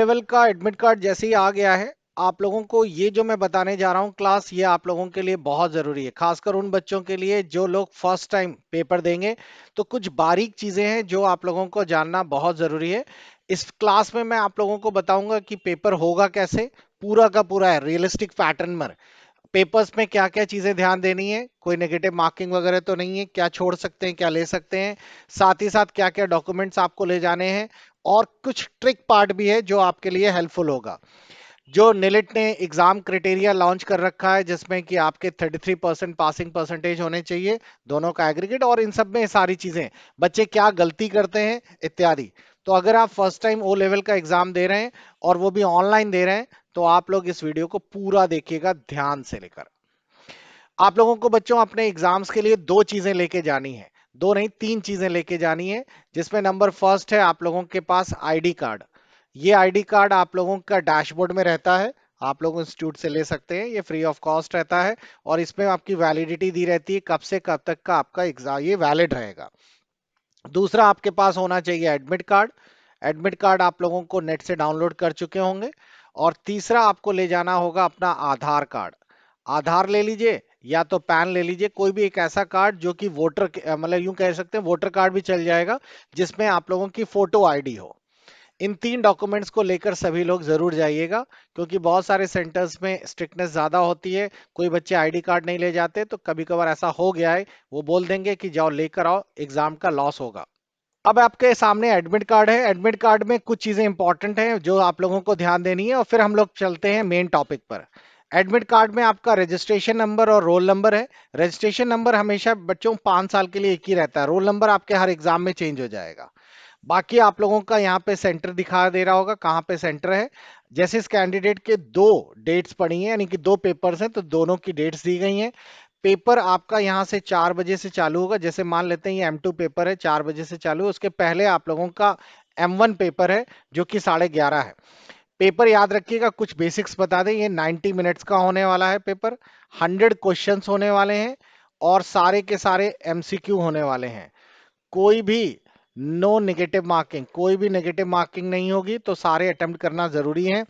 Level का admit card जैसे ही आ गया है, आप लोगों को ये जो मैं बताने जा रहा हूँ क्लास, ये आप लोगों के लिए बहुत जरूरी है, खासकर उन बच्चों के लिए जो लोग फर्स्ट टाइम पेपर देंगे। तो कुछ बारीक चीजें हैं जो आप लोगों को जानना बहुत जरूरी है। इस क्लास में मैं आप लोगों को बताऊंगा कि पेपर होगा कैसे, पूरा का पूरा है रियलिस्टिक पैटर्न में। पेपर्स में क्या क्या चीजें ध्यान देनी है, कोई नेगेटिव मार्किंग वगैरह तो नहीं है, क्या छोड़ सकते हैं क्या ले सकते हैं, साथ ही साथ क्या क्या डॉक्यूमेंट्स आपको ले जाने हैं, और कुछ ट्रिक पार्ट भी है जो आपके लिए हेल्पफुल होगा। जो निलिट ने एग्जाम क्राइटेरिया लॉन्च कर रखा है जिसमें कि आपके 33% पासिंग परसेंटेज होने चाहिए, दोनों का एग्रीगेट, और इन सब में सारी चीजें, बच्चे क्या गलती करते हैं इत्यादि। तो अगर आप फर्स्ट टाइम ओ लेवल का एग्जाम दे रहे हैं और वो भी ऑनलाइन दे रहे हैं, तो आप लोग इस वीडियो को पूरा देखिएगा ध्यान से लेकर। आप लोगों को बच्चों अपने एग्जाम्स के लिए दो चीजें लेके जानी है, दो नहीं तीन चीजें लेके जानी है, जिसमें नंबर फर्स्ट है आप लोगों के पास आईडी कार्ड। ये आईडी कार्ड आप लोगों का डैशबोर्ड में रहता है, आप लोग इंस्टीट्यूट से ले सकते हैं, ये फ्री ऑफ कॉस्ट रहता है, और इसमें आपकी वैलिडिटी दी रहती है कब से कब तक का आपका एग्जाम ये वैलिड रहेगा। दूसरा आपके पास होना चाहिए एडमिट कार्ड। एडमिट कार्ड आप लोगों को नेट से डाउनलोड कर चुके होंगे। और तीसरा आपको ले जाना होगा अपना आधार कार्ड। आधार ले लीजिए या तो पैन ले लीजिए, कोई भी एक ऐसा कार्ड जो कि वोटर मतलब यूं कह सकते हैं वोटर कार्ड भी चल जाएगा, जिसमें आप लोगों की फोटो आईडी हो। इन तीन डॉक्यूमेंट्स को लेकर सभी लोग जरूर जाइएगा, क्योंकि बहुत सारे सेंटर्स में स्ट्रिक्टनेस ज्यादा होती है, कोई बच्चे आईडी कार्ड नहीं ले जाते, तो कभी कभार ऐसा हो गया है, वो बोल देंगे कि जाओ लेकर आओ, एग्जाम का लॉस होगा। अब आपके सामने एडमिट कार्ड है, एडमिट कार्ड में कुछ चीजें इंपॉर्टेंट हैं जो आप लोगों को ध्यान देनी है, और फिर हम लोग चलते हैं मेन टॉपिक पर। एडमिट कार्ड में आपका रजिस्ट्रेशन नंबर और रोल नंबर है। रजिस्ट्रेशन नंबर हमेशा बच्चों 5 साल के लिए एक ही रहता है, रोल नंबर आपके हर एग्जाम में चेंज हो जाएगा। बाकी आप लोगों का यहाँ पे सेंटर दिखा दे रहा होगा कहाँ पे सेंटर है। जैसे इस कैंडिडेट के दो डेट्स पड़ी हैं, यानी कि दो पेपर्स हैं, तो दोनों की डेट्स दी गई हैं। पेपर आपका यहाँ से 4 बजे से चालू होगा, जैसे मान लेते हैं ये M2 पेपर है, 4 बजे से चालू है, उसके पहले आप लोगों का M1 पेपर है जो कि 11:30 है। पेपर याद रखिएगा, कुछ बेसिक्स बता दें, ये 90 मिनट्स का होने वाला है पेपर, 100 क्वेश्चंस होने वाले हैं, और सारे के सारे MCQ होने वाले हैं। कोई भी नो नेगेटिव मार्किंग, कोई भी नेगेटिव मार्किंग नहीं होगी, तो सारे अटेम्प्ट करना जरूरी है।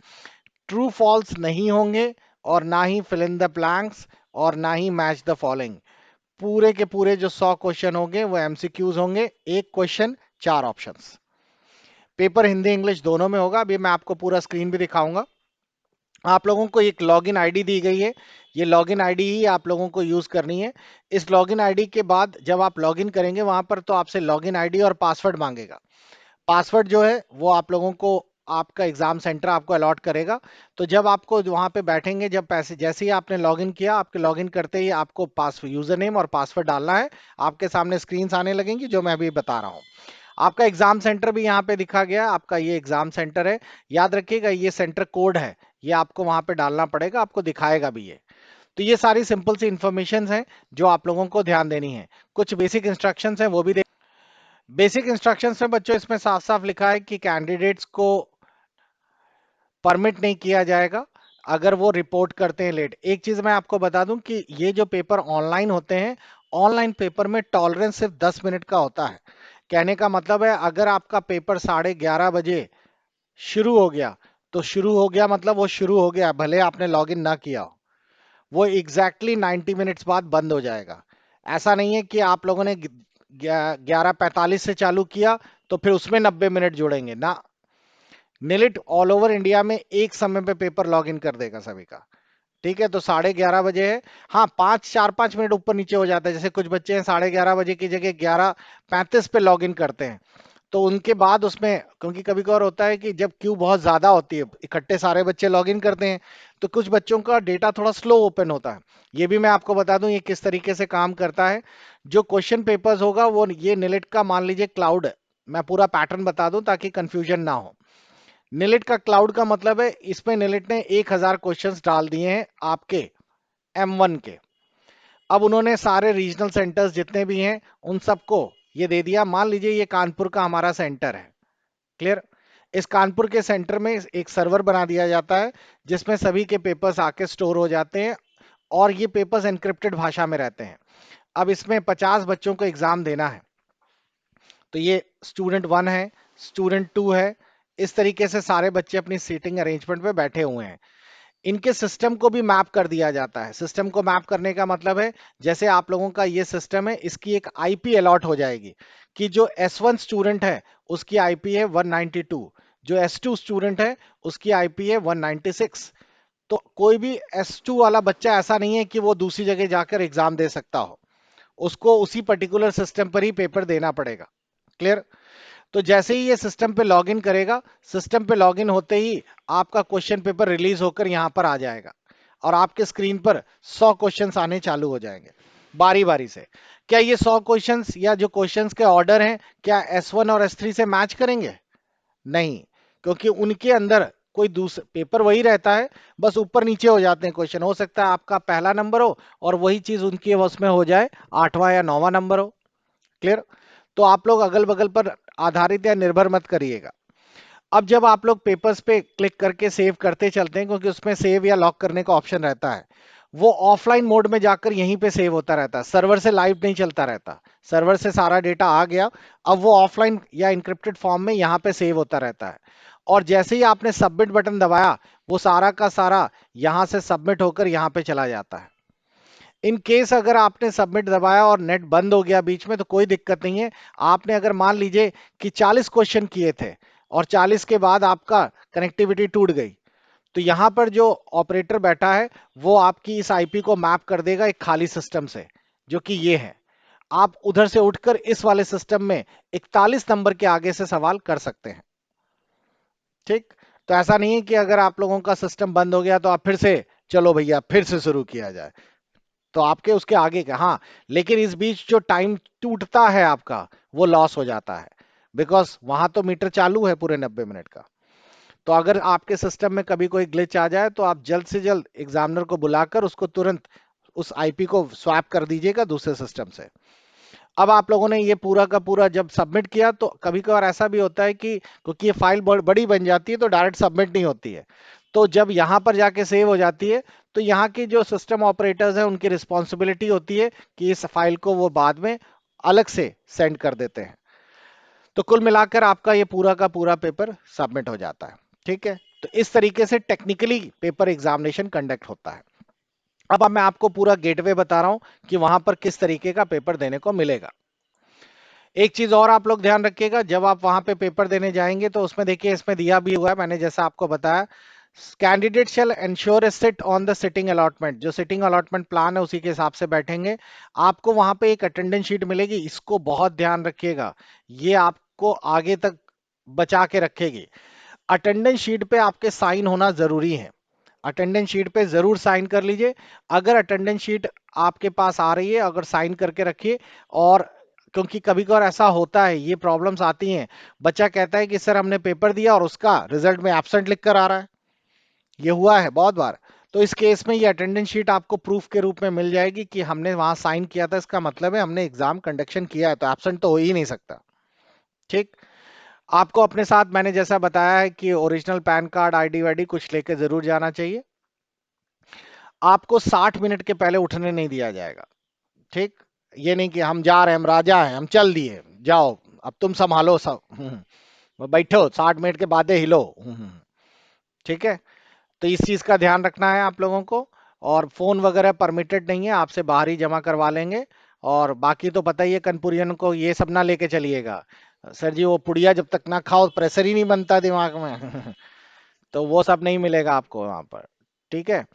ट्रू फॉल्स नहीं होंगे, और ना ही फिल इन द ब्लैंक्स, और ना ही मैच द फॉलोइंग। पूरे के पूरे जो 100 क्वेश्चन होंगे वो MCQs होंगे, एक question 4 options. Paper Hindi English दोनों में होगा, अभी मैं आपको पूरा स्क्रीन भी दिखाऊंगा। आप लोगों को एक लॉगिन आईडी दी गई है, ये लॉगिन आईडी ही आप लोगों को यूज करनी है। इस लॉगिन आईडी के बाद जब आप लॉगिन करेंगे वहां पर, तो आपसे लॉगिन आईडी और पासवर्ड मांगेगा। पासवर्ड जो है वो आप लोगों को आपका एग्जाम सेंटर आपको अलॉट करेगा। तो जब आपको वहां पे बैठेंगे, जब पैसे जैसे ही आपने लॉगिन किया, आपके लॉगिन करते ही आपको पास यूजर नेम और पासवर्ड डालना है। आपके सामने स्क्रीन आने लगेंगी जो मैं अभी बता रहा हूँ। आपका एग्जाम सेंटर भी यहाँ पे दिखा गया, आपका ये एग्जाम सेंटर है। याद रखिएगा ये सेंटर कोड है, ये आपको वहां पे डालना पड़ेगा, आपको दिखाएगा भी ये। तो ये सारी सिंपल सी इंफॉर्मेशन है जो आप लोगों को ध्यान देनी है। कुछ बेसिक इंस्ट्रक्शंस हैं वो भी। बेसिक इंस्ट्रक्शंस में बच्चों इसमें साफ साफ लिखा है कि कैंडिडेट्स को परमिट नहीं किया जाएगा अगर वो रिपोर्ट करते हैं लेट। एक चीज मैं आपको बता दूं कि ये जो पेपर ऑनलाइन होते हैं, ऑनलाइन पेपर में टॉलरेंस सिर्फ 10 मिनट का होता है। कहने का मतलब है, अगर आपका पेपर 11:30 बजे शुरू हो गया, तो शुरू हो गया मतलब वो शुरू हो गया, भले आपने लॉगिन ना किया हो। वो एग्जैक्टली 90 मिनट्स बाद बंद हो जाएगा। ऐसा नहीं है कि आप लोगों ने 11:45 से चालू किया तो फिर उसमें 90 मिनट जोड़ेंगे ना। निलिट ऑल ओवर इंडिया में एक समय पे पेपर लॉग इन कर देगा सभी का। ठीक है, तो 11:30 बजे है। हाँ, 4-5 मिनट ऊपर नीचे हो जाता है, जैसे कुछ बच्चे हैं 11:30 बजे की जगह 11:35 पे लॉग इन करते हैं, तो उनके बाद उसमें, क्योंकि कभी कभार होता है कि जब क्यू बहुत ज्यादा होती है, इकट्ठे सारे बच्चे लॉग इन करते हैं, तो कुछ बच्चों का डेटा थोड़ा स्लो ओपन होता है। ये भी मैं आपको बता दूं ये किस तरीके से काम करता है। जो क्वेश्चन पेपर्स होगा वो ये निलिट का मान लीजिए क्लाउड है, मैं पूरा पैटर्न बता दूं ताकि कंफ्यूजन ना हो। निलिट का क्लाउड का मतलब है, इसमें निलिट ने 1000 क्वेश्चंस डाल दिए हैं आपके M1 के। अब उन्होंने सारे रीजनल सेंटर्स जितने भी हैं उन सबको ये दे दिया। मान लीजिए ये कानपुर का हमारा सेंटर है, क्लियर। इस कानपुर के सेंटर में एक सर्वर बना दिया जाता है, जिसमें सभी के पेपर्स आके स्टोर हो जाते हैं, और ये पेपर्स एनक्रिप्टेड भाषा में रहते हैं। अब इसमें 50 बच्चों को एग्जाम देना है, तो ये स्टूडेंट 1 है, स्टूडेंट 2 है, इस तरीके से सारे बच्चे अपनी सीटिंग अरेंजमेंट पे बैठे हुए हैं। इनके सिस्टम को भी मैप कर दिया जाता है। सिस्टम को मैप करने का मतलब है, जैसे आप लोगों का ये सिस्टम है, इसकी एक आईपी अलॉट हो जाएगी कि जो S1 स्टूडेंट है उसकी आईपी है 192, जो S2 स्टूडेंट है उसकी आईपी है 196। तो कोई भी S2 वाला बच्चा ऐसा नहीं है कि वो दूसरी जगह जाकर एग्जाम दे सकता हो, उसको उसी पर्टिकुलर सिस्टम पर ही पेपर देना पड़ेगा। क्लियर? तो जैसे ही ये सिस्टम पे लॉगिन करेगा, सिस्टम पे लॉगिन होते ही आपका क्वेश्चन पेपर रिलीज होकर यहां पर आ जाएगा और आपके स्क्रीन पर 100 क्वेश्चंस आने चालू हो जाएंगे बारी बारी से। क्या ये 100 क्वेश्चंस या जो क्वेश्चंस के ऑर्डर हैं, क्या S1 और S3 से मैच करेंगे? नहीं, क्योंकि उनके अंदर कोई दूसरा पेपर वही रहता है, बस ऊपर नीचे हो जाते हैं क्वेश्चन। हो सकता है आपका पहला नंबर हो और वही चीज उनकी उसमें हो जाए 8वां या 9वां नंबर हो। क्लियर? तो आप लोग अगल बगल पर आधारित या निर्भर मत करिएगा। अब जब आप लोग पेपर्स पे क्लिक करके सेव करते चलते हैं, क्योंकि उसमें सेव या लॉक करने का ऑप्शन रहता है, वो ऑफलाइन मोड में जाकर यहीं पे सेव होता रहता है, सर्वर से लाइव नहीं चलता रहता। सर्वर से सारा डेटा आ गया, अब वो ऑफलाइन या इंक्रिप्टेड फॉर्म में यहाँ पे सेव होता रहता है। और जैसे ही आपने सबमिट बटन दबाया, वो सारा का सारा यहाँ से सबमिट होकर यहाँ पे चला जाता है। इन केस अगर आपने सबमिट दबाया और नेट बंद हो गया बीच में, तो कोई दिक्कत नहीं है। आपने अगर मान लीजिए कि 40 क्वेश्चन किए थे और 40 के बाद आपका कनेक्टिविटी टूट गई, तो यहां पर जो ऑपरेटर बैठा है वो आपकी इस आईपी को मैप कर देगा एक खाली सिस्टम से, जो कि ये है। आप उधर से उठकर इस वाले सिस्टम में 41 नंबर के आगे से सवाल कर सकते हैं। ठीक? तो ऐसा नहीं है कि अगर आप लोगों का सिस्टम बंद हो गया तो आप फिर से, चलो भैया फिर से शुरू किया जाए, तो आपके उसके आगे का, हाँ, लेकिन इस बीच जो टाइम टूटता है आपका, वो लॉस हो जाता है, बिकॉज वहां तो मीटर चालू है पूरे 90 मिनट का। तो अगर आपके सिस्टम में कभी कोई ग्लिच आ जाए, तो आप जल्द से जल्द एग्जामिनर को बुलाकर उसको तुरंत उस आईपी को स्वैप कर दीजिएगा दूसरे सिस्टम से। अब आप लोगों ने ये पूरा का पूरा जब सबमिट किया, तो कभी कभार ऐसा भी होता है कि क्योंकि ये फाइल बड़ी बन जाती है तो डायरेक्ट सबमिट नहीं होती है। तो जब यहाँ पर जाके सेव हो जाती है, तो यहाँ की जो सिस्टम ऑपरेटर्स हैं उनकी रिस्पॉन्सिबिलिटी होती है कि इस फाइल को वो बाद में अलग से सेंड कर देते हैं। तो कुल मिलाकर आपका ये पूरा का पूरा पेपर सबमिट हो जाता है। ठीक है? तो इस तरीके से टेक्निकली पेपर एग्जामिनेशन कंडक्ट होता है। अब मैं आपको पूरा गेटवे बता रहा हूं कि वहां पर किस तरीके का पेपर देने को मिलेगा। एक चीज और आप लोग ध्यान रखिएगा, जब आप वहां पे पेपर देने जाएंगे तो उसमें देखिए इसमें दिया भी हुआ है, मैंने जैसा आपको बताया, candidate shell ensure sit on the sitting allotment. जो सिटिंग अलॉटमेंट प्लान है उसी के हिसाब से बैठेंगे। आपको वहां पे एक अटेंडेंस शीट मिलेगी, इसको बहुत ध्यान रखिएगा, ये आपको आगे तक बचा के रखेगी। अटेंडेंस शीट पे आपके साइन होना जरूरी है। अटेंडेंस शीट पे जरूर साइन कर लीजिए। अगर अटेंडेंस शीट आपके पास आ रही है, अगर साइन करके रखिए। और क्योंकि कभी कभार ऐसा होता है, ये प्रॉब्लम्स आती हैं, बच्चा कहता है कि सर हमने पेपर दिया और उसका रिजल्ट में एब्सेंट लिख कर आ रहा है। ये हुआ है बहुत बार। तो इस केस में ये अटेंडेंस शीट आपको प्रूफ के रूप में मिल जाएगी कि हमने वहां साइन किया था, इसका मतलब है हमने एग्जाम कंडक्शन किया है, तो एब्सेंट तो हो ही नहीं सकता। ठीक? आपको अपने साथ मैंने जैसा बताया है कि ओरिजिनल पैन कार्ड, आईडी वाईडी कुछ लेके जरूर जाना चाहिए। आपको 60 मिनट के पहले उठने नहीं दिया जाएगा। ठीक? ये नहीं कि हम जा रहे हैं, हम राजा हैं, हम चल दिए, जाओ अब तुम संभालो सब, बैठो 60 मिनट के बाद हिलो। ठीक है? तो इस चीज का ध्यान रखना है आप लोगों को। और फोन वगैरह परमिटेड नहीं है, आपसे बाहर ही जमा करवा लेंगे। और बाकी तो पता ही है कनपुरियन को, ये सब ना लेके चलिएगा। सर जी वो पुड़िया जब तक ना खाओ प्रेशर ही नहीं बनता दिमाग में। तो वो सब नहीं मिलेगा आपको वहां पर। ठीक है?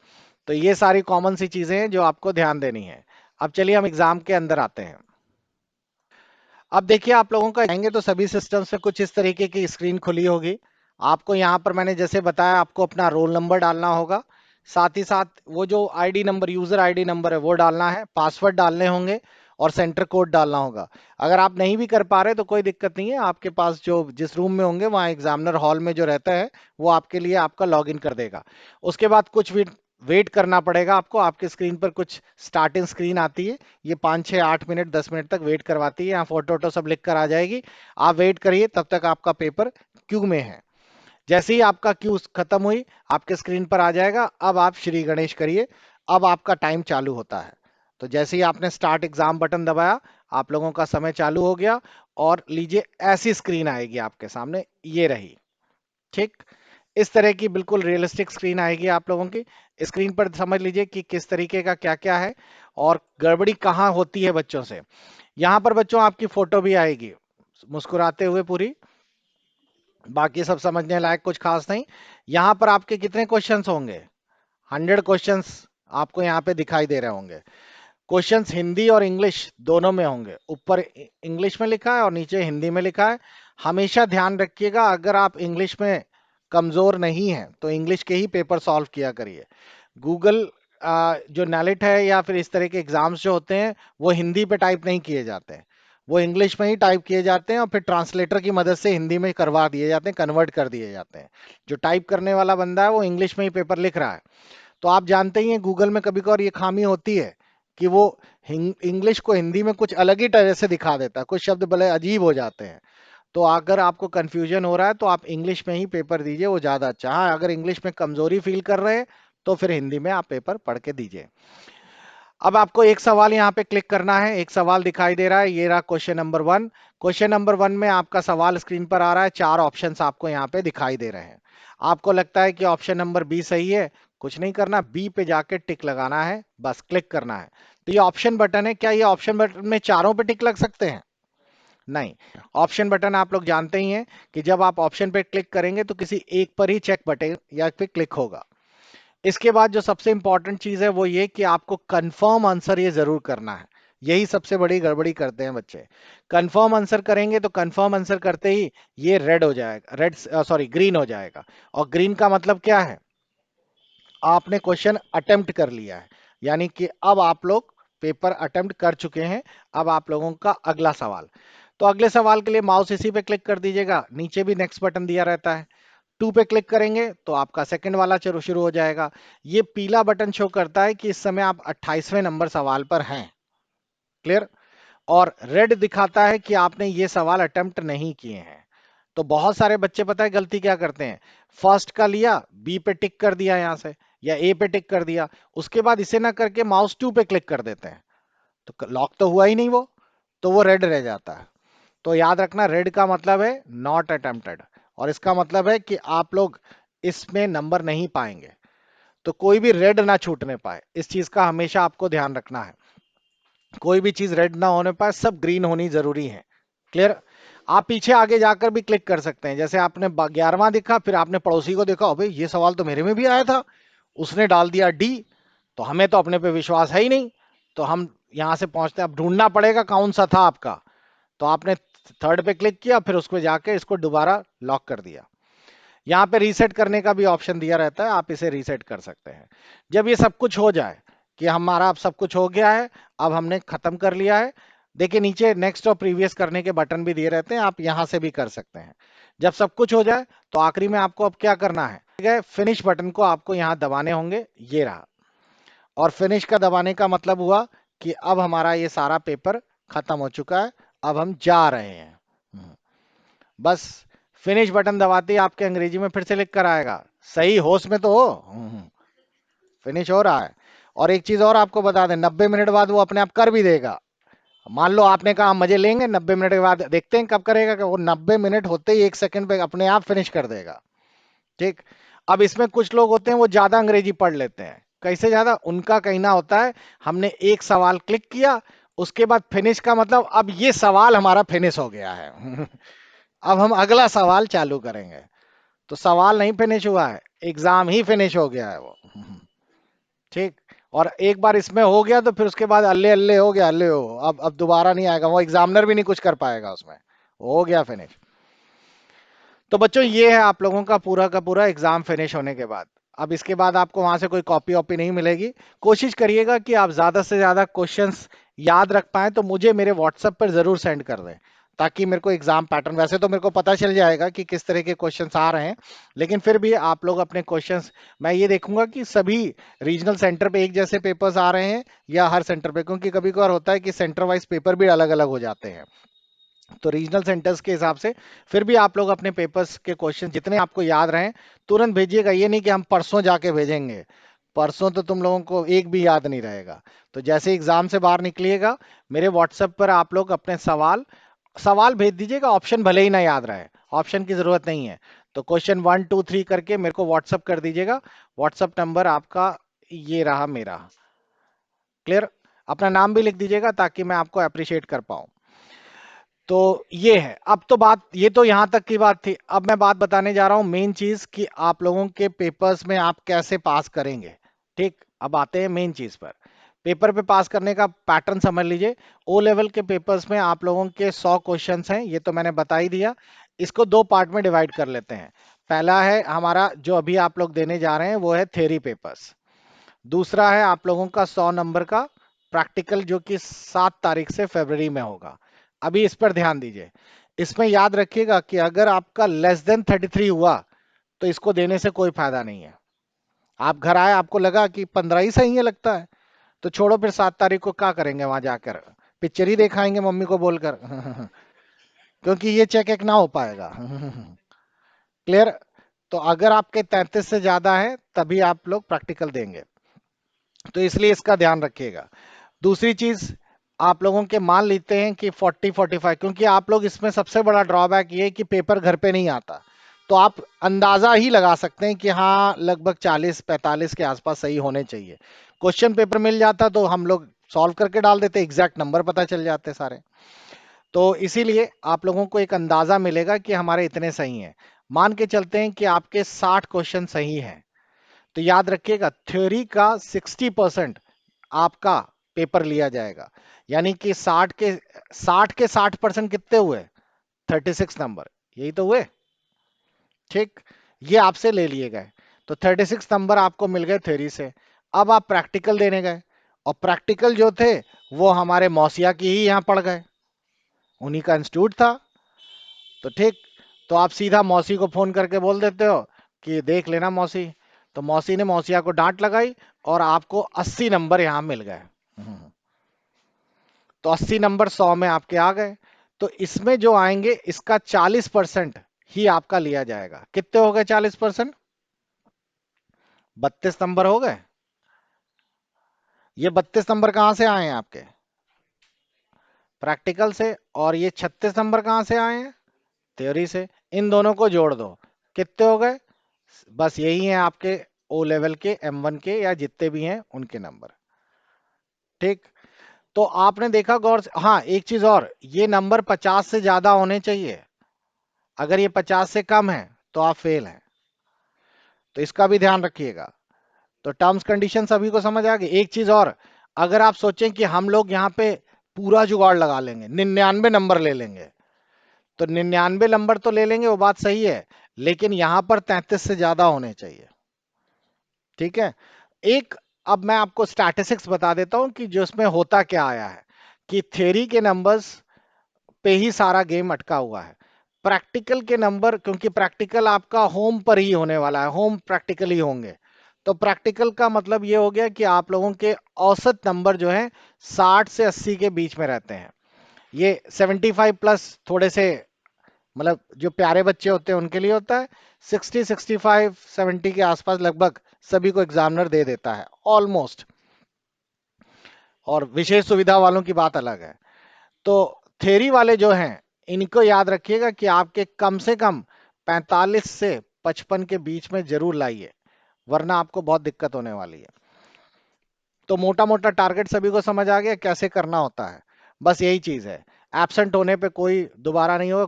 तो ये सारी कॉमन सी चीजें हैं जो आपको ध्यान देनी है। अब चलिए हम एग्जाम के अंदर आते हैं। अब देखिए आप लोगों का आएंगे तो सभी सिस्टम्स में कुछ इस तरीके की स्क्रीन खुली होगी। आपको यहाँ पर मैंने जैसे बताया, आपको अपना रोल नंबर डालना होगा, साथ ही साथ वो जो ID number, user ID number है वो डालना है, पासवर्ड डालने होंगे और सेंटर कोड डालना होगा। अगर आप नहीं भी कर पा रहे तो कोई दिक्कत नहीं है, आपके पास जो जिस रूम में होंगे वहाँ एग्जामिनर हॉल में जो रहता है वो आपके लिए आपका लॉगिन कर देगा। उसके बाद कुछ भी वेट करना पड़ेगा आपको। आपके स्क्रीन पर कुछ स्टार्टिंग स्क्रीन आती है, ये 5 6 8 मिनट 10 मिनट तक वेट करवाती है, यहाँ फोटो वोटो सब लिख कर आ जाएगी। आप वेट करिए, तब तक आपका पेपर क्यू में है। जैसे ही आपका क्यू खत्म हुई, आपके स्क्रीन पर आ जाएगा, अब आप श्री गणेश करिए, अब आपका टाइम चालू होता है। तो जैसे ही आपने स्टार्ट एग्जाम बटन दबाया, आप लोगों का समय चालू हो गया। और लीजिए ऐसी स्क्रीन आएगी आपके सामने, ये रही। ठीक, इस तरह की बिल्कुल रियलिस्टिक स्क्रीन आएगी आप लोगों की। स्क्रीन पर समझ लीजिए कि किस तरीके का क्या क्या है और गड़बड़ी कहाँ होती है बच्चों से। यहाँ पर बच्चों आपकी फोटो भी आएगी मुस्कुराते हुए पूरी, बाकी सब समझने लायक कुछ खास नहीं। यहाँ पर आपके कितने क्वेश्चंस होंगे? 100 क्वेश्चंस आपको यहाँ पे दिखाई दे रहे होंगे। क्वेश्चंस हिंदी और इंग्लिश दोनों में होंगे, ऊपर इंग्लिश में लिखा है और नीचे हिंदी में लिखा है। हमेशा ध्यान रखिएगा, अगर आप इंग्लिश में कमजोर नहीं हैं तो इंग्लिश के ही पेपर सॉल्व किया करिए। गूगल जो नैलिट है या फिर इस तरह के एग्जाम्स जो होते हैं वो हिंदी पे टाइप नहीं किए जाते हैं, वो इंग्लिश में ही टाइप किए जाते हैं और फिर ट्रांसलेटर की मदद से हिंदी में करवा दिए जाते हैं, कन्वर्ट कर दिए जाते हैं। जो टाइप करने वाला बंदा है वो इंग्लिश में ही पेपर लिख रहा है। तो आप जानते ही हैं गूगल में कभी कभार ये खामी होती है कि वो इंग्लिश को हिंदी में कुछ अलग ही तरह से दिखा देता है, कुछ शब्द बड़े अजीब हो जाते हैं। तो अगर आपको कंफ्यूजन हो रहा है तो आप इंग्लिश में ही पेपर दीजिए, वो ज्यादा अच्छा। हाँ, अगर इंग्लिश में कमजोरी फील कर रहे हैं तो फिर हिंदी में आप पेपर पढ़ के दीजिए। अब आपको एक सवाल यहाँ पे क्लिक करना है, एक सवाल दिखाई दे रहा है, ये रहा क्वेश्चन नंबर 1। क्वेश्चन नंबर 1 में आपका सवाल स्क्रीन पर आ रहा है, 4 ऑप्शंस आपको यहाँ पे दिखाई दे रहे हैं। आपको लगता है कि ऑप्शन नंबर बी सही है, कुछ नहीं करना, बी पे जाके टिक लगाना है, बस क्लिक करना है। तो ये ऑप्शन बटन है, क्या ये ऑप्शन बटन में चारों पे टिक लग सकते हैं? नहीं। ऑप्शन बटन आप लोग जानते ही हैं कि जब आप ऑप्शन पे क्लिक करेंगे तो किसी एक पर ही चेक बटन या फिर क्लिक होगा। इसके बाद जो सबसे इंपॉर्टेंट चीज है वो ये कि आपको कंफर्म आंसर ये जरूर करना है। यही सबसे बड़ी गड़बड़ी करते हैं बच्चे। कंफर्म आंसर करेंगे तो कंफर्म आंसर करते ही ये रेड हो जाएगा, रेड सॉरी ग्रीन हो जाएगा। और ग्रीन का मतलब क्या है? आपने क्वेश्चन अटेम्प्ट कर लिया है, यानी कि अब आप लोग पेपर अटेम्प्ट कर चुके हैं। अब आप लोगों का अगला सवाल। तो अगले सवाल के लिए माउस इसी पे क्लिक कर दीजिएगा, नीचे भी नेक्स्ट बटन दिया रहता है। 2 पे क्लिक करेंगे तो आपका सेकंड वाला चलो शुरू हो जाएगा। ये पीला बटन शो करता है कि इस समय आप 28वें नंबर सवाल पर हैं। क्लियर? और रेड दिखाता है कि आपने ये सवाल अटेम्प्ट नहीं किए हैं। तो बहुत सारे बच्चे पता है गलती क्या करते हैं, फर्स्ट का लिया, बी पे टिक कर दिया यहां से, या ए पे टिक कर दिया, उसके बाद इसे ना करके माउस 2 पे क्लिक कर देते हैं, तो लॉक तो हुआ ही नहीं वो, तो वो रेड रह जाता है। तो याद रखना, रेड का मतलब है नॉट अटेम्प्टेड, और इसका मतलब है कि आप लोग इसमें नंबर नहीं पाएंगे। तो कोई भी रेड ना छूटने पाए, इस चीज का हमेशा आपको ध्यान रखना है। कोई भी चीज रेड ना होने पाए, सब ग्रीन होनी जरूरी है। क्लियर? आप पीछे आगे जाकर भी क्लिक कर सकते हैं, जैसे आपने 11वां देखा, फिर आपने पड़ोसी को देखा, अबे ये सवाल तो मेरे में भी आया था, उसने डाल दिया डी, तो हमें तो अपने पे विश्वास है ही नहीं, तो हम यहां से पहुंचते हैं। अब ढूंढना पड़ेगा कौन सा था आपका। तो आपने थर्ड पे क्लिक किया, फिर उसको जाके इसको दोबारा लॉक कर दिया। यहाँ पे रीसेट करने का भी ऑप्शन दिया रहता है, आप इसे रीसेट कर सकते हैं। जब ये सब कुछ हो जाए कि हमारा अब सब कुछ हो गया है, अब हमने खत्म कर लिया है, देखिए नीचे नेक्स्ट और प्रीवियस करने के बटन भी दिए रहते हैं, आप यहां से भी कर सकते हैं। जब सब कुछ हो जाए तो आखिरी में आपको अब क्या करना है, फिनिश बटन को आपको यहां दबाने होंगे, ये रहा। और फिनिश का दबाने का मतलब हुआ कि अब हमारा ये सारा पेपर खत्म हो चुका है, अब हम जा रहे हैं। बस फिनिश बटन दबाते ही आपके अंग्रेजी में फिर से लिख कर आएगा, सही होश में तो हो, फिनिश हो रहा है। और एक चीज और आपको बता दें, 90 मिनट बाद वो अपने आप कर भी देगा। मान लो आपने कहा हम मजे लेंगे, 90 मिनट के बाद देखते हैं कब करेगा, कि वो 90 मिनट होते ही 1 सेकंड पे अपने आप फिनिश कर देगा। ठीक। अब इसमें कुछ लोग होते हैं वो ज्यादा अंग्रेजी पढ़ लेते हैं, कैसे ज्यादा, उनका कहना होता है हमने एक सवाल क्लिक किया, उसके बाद फिनिश का मतलब अब ये सवाल हमारा फिनिश हो गया है अब हम अगला सवाल चालू करेंगे। तो सवाल नहीं फिनिश हुआ है, एग्जाम ही फिनिश हो गया है वो ठीक। और एक बार इसमें हो गया तो फिर उसके बाद अल्ले अल्ले हो गया, अल्ले हो, अब दोबारा नहीं आएगा, वो एग्जामिनर भी नहीं कुछ कर पाएगा उसमें, हो गया फिनिश। तो बच्चों ये है आप लोगों का पूरा एग्जाम फिनिश होने के बाद। अब इसके बाद आपको वहां से कोई कॉपी वॉपी नहीं मिलेगी। कोशिश करिएगा कि आप ज्यादा से ज्यादा क्वेश्चंस याद रख पाए तो मुझे मेरे व्हाट्सएप पर जरूर सेंड कर दें, ताकि मेरे को एग्जाम पैटर्न, वैसे तो मेरे को पता चल जाएगा कि किस तरह के क्वेश्चंस आ रहे हैं, लेकिन फिर भी आप लोग अपने क्वेश्चंस, मैं ये देखूंगा कि सभी रीजनल सेंटर पे एक जैसे पेपर्स आ रहे हैं या हर सेंटर पे, क्योंकि कभी कभार होता है कि सेंटर वाइज पेपर भी अलग अलग हो जाते हैं। तो रीजनल सेंटर्स के हिसाब से फिर भी आप लोग अपने पेपर्स के क्वेश्चन जितने आपको याद रहें तुरंत भेजिएगा, ये नहीं कि हम परसों जाके भेजेंगे, परसों तो तुम लोगों को एक भी याद नहीं रहेगा। तो जैसे एग्जाम से बाहर निकलिएगा, मेरे व्हाट्सएप पर आप लोग अपने सवाल सवाल भेज दीजिएगा, ऑप्शन भले ही ना याद रहे, ऑप्शन की जरूरत नहीं है। तो क्वेश्चन 1 2 3 करके मेरे को व्हाट्सअप कर दीजिएगा। व्हाट्सअप नंबर आपका ये रहा मेरा। क्लियर? अपना नाम भी लिख दीजिएगा ताकि मैं आपको अप्रिशिएट कर पाऊं। तो ये है। अब तो बात, ये तो यहां तक की बात थी। अब मैं बात बताने जा रहा हूं मेन चीज कि आप लोगों के पेपर्स में आप कैसे पास करेंगे। ठीक, अब आते हैं मेन चीज पर। पेपर पे पास करने का पैटर्न समझ लीजिए। ओ लेवल के पेपर्स में आप लोगों के 100 क्वेश्चंस हैं, ये तो मैंने बता ही दिया। इसको दो पार्ट में डिवाइड कर लेते हैं। पहला है हमारा जो अभी आप लोग देने जा रहे हैं वो है थ्योरी पेपर्स। दूसरा है आप लोगों का 100 नंबर का प्रैक्टिकल जो कि 7 तारीख से फरवरी में होगा। अभी इस पर ध्यान दीजिए। इसमें याद रखिएगा कि अगर आपका लेस देन 33 हुआ तो इसको देने से कोई फायदा नहीं है। आप घर आए, आपको लगा कि 15 ही सही है लगता है, तो छोड़ो, फिर 7 तारीख को क्या करेंगे वहां जाकर, पिक्चर ही दिखाएंगे मम्मी को बोलकर क्योंकि ये चेक एक ना हो पाएगा क्लियर? तो अगर आपके 33 से ज्यादा है तभी आप लोग प्रैक्टिकल देंगे, तो इसलिए इसका ध्यान रखिएगा। दूसरी चीज, आप लोगों के मान लेते हैं कि 40 45, क्योंकि आप लोग इसमें सबसे बड़ा ड्रॉबैक ये है कि पेपर घर पे नहीं आता। तो आप अंदाजा ही लगा सकते हैं कि हाँ लगभग 40 45 के आसपास सही होने चाहिए। क्वेश्चन पेपर मिल जाता तो हम लोग सॉल्व करके डाल देते, एग्जैक्ट नंबर पता चल जाते सारे। तो इसीलिए आप लोगों को एक अंदाजा मिलेगा कि हमारे इतने सही हैं। मान के चलते हैं कि आपके 60 क्वेश्चन सही हैं, तो याद रखिएगा थ्योरी का 60% आपका पेपर लिया जाएगा। यानी कि 60 के 60% कितने हुए? 36 नंबर, यही तो हुए। ठीक, ये आपसे ले लिए गए। तो 36 नंबर आपको मिल गए थ्योरी से। अब आप प्रैक्टिकल देने गए, और प्रैक्टिकल जो थे वो हमारे मौसिया की ही यहां पड़ गए, उन्हीं का इंस्टीट्यूट था। तो ठीक, तो आप सीधा मौसी को फोन करके बोल देते हो कि देख लेना मौसी। तो मौसी ने मौसिया को डांट लगाई और आपको 80 नंबर यहां मिल गए। तो 80 नंबर 100 में आपके आ गए। तो इसमें जो आएंगे इसका 40% ही आपका लिया जाएगा। कितने हो गए 40%? 32 नंबर हो गए। ये 32 नंबर कहां से आए हैं आपके? प्रैक्टिकल से। और ये 36 नंबर कहां से आए हैं? थ्योरी से। इन दोनों को जोड़ दो, कितने हो गए? बस यही है आपके ओ लेवल के M1 के या जितने भी हैं उनके नंबर। ठीक, तो आपने देखा गौर से, हाँ एक चीज और, ये नंबर 50 से ज्यादा होने चाहिए। अगर ये 50 से कम है तो आप फेल हैं, तो इसका भी ध्यान रखिएगा। तो टर्म्स कंडीशन सभी को समझ आ गई। एक चीज और, अगर आप सोचें कि हम लोग यहाँ पे पूरा जुगाड़ लगा लेंगे, 99 नंबर ले लेंगे, तो 99 नंबर तो ले लेंगे, वो बात सही है, लेकिन यहां पर 33 से ज्यादा होने चाहिए। ठीक है। एक, अब मैं आपको स्टैटिस्टिक्स बता देता हूं कि जो इसमें होता क्या आया है, कि थ्योरी के नंबर्स पे ही सारा गेम अटका हुआ है। प्रैक्टिकल के नंबर, क्योंकि प्रैक्टिकल आपका होम पर ही होने वाला है, होम प्रैक्टिकल ही होंगे, तो प्रैक्टिकल का मतलब ये हो गया कि आप लोगों के औसत नंबर जो है 60 से 80 के बीच में रहते हैं। ये 75 प्लस थोड़े से, मतलब जो प्यारे बच्चे होते हैं उनके लिए होता है। 60 65 70 के आसपास लगभग सभी को एग्जामिनर दे देता है ऑलमोस्ट, और विशेष सुविधा वालों की बात अलग है। तो थ्योरी वाले जो हैं इनको याद रखिएगा कि आपके कम से कम 45 से 55 के बीच में जरूर लाइए, वरना आपको बहुत दिक्कत होने वाली है। तो मोटा मोटा टारगेट सभी को समझ आ गया कैसे करना होता है। बस यही चीज है। एब्सेंट होने पे कोई दोबारा नहीं होगा।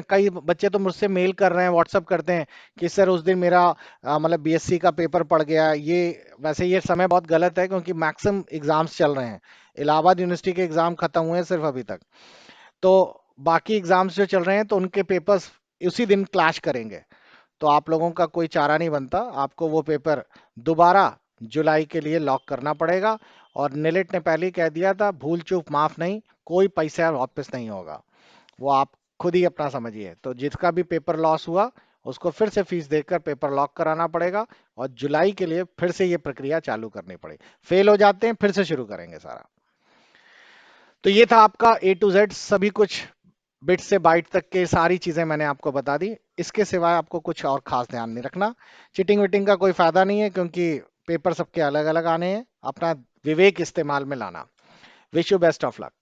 कई बच्चे तो मुझसे मेल कर रहे हैं, व्हाट्सअप करते हैं कि सर उस दिन मेरा मतलब बीएससी का पेपर पड़ गया। ये वैसे ये समय बहुत गलत है, क्योंकि मैक्सिमम एग्जाम्स चल रहे हैं। इलाहाबाद यूनिवर्सिटी के एग्जाम खत्म हुए हैं सिर्फ अभी तक, तो बाकी एग्जाम्स जो चल रहे हैं तो उनके पेपर्स उसी दिन क्लैश करेंगे। तो आप लोगों का कोई चारा नहीं बनता, आपको वो पेपर दोबारा जुलाई के लिए लॉक करना पड़ेगा। और निलिट ने पहले ही कह दिया था, भूल चूक माफ नहीं, कोई पैसा वापस नहीं होगा, वो आप खुद ही अपना समझिए। तो जिसका भी पेपर लॉस हुआ उसको फिर से फीस देकर पेपर लॉक कराना पड़ेगा, और जुलाई के लिए फिर से ये प्रक्रिया चालू करनी पड़ेगी। फेल हो जाते हैं फिर से शुरू करेंगे सारा। तो ये था आपका A to Z सभी कुछ, बिट से बाइट तक के सारी चीजें मैंने आपको बता दी। इसके सिवाय आपको कुछ और खास ध्यान नहीं रखना। चीटिंग विटिंग का कोई फायदा नहीं है, क्योंकि पेपर सबके अलग अलग आने हैं। अपना विवेक इस्तेमाल में लाना। Wish you best of luck.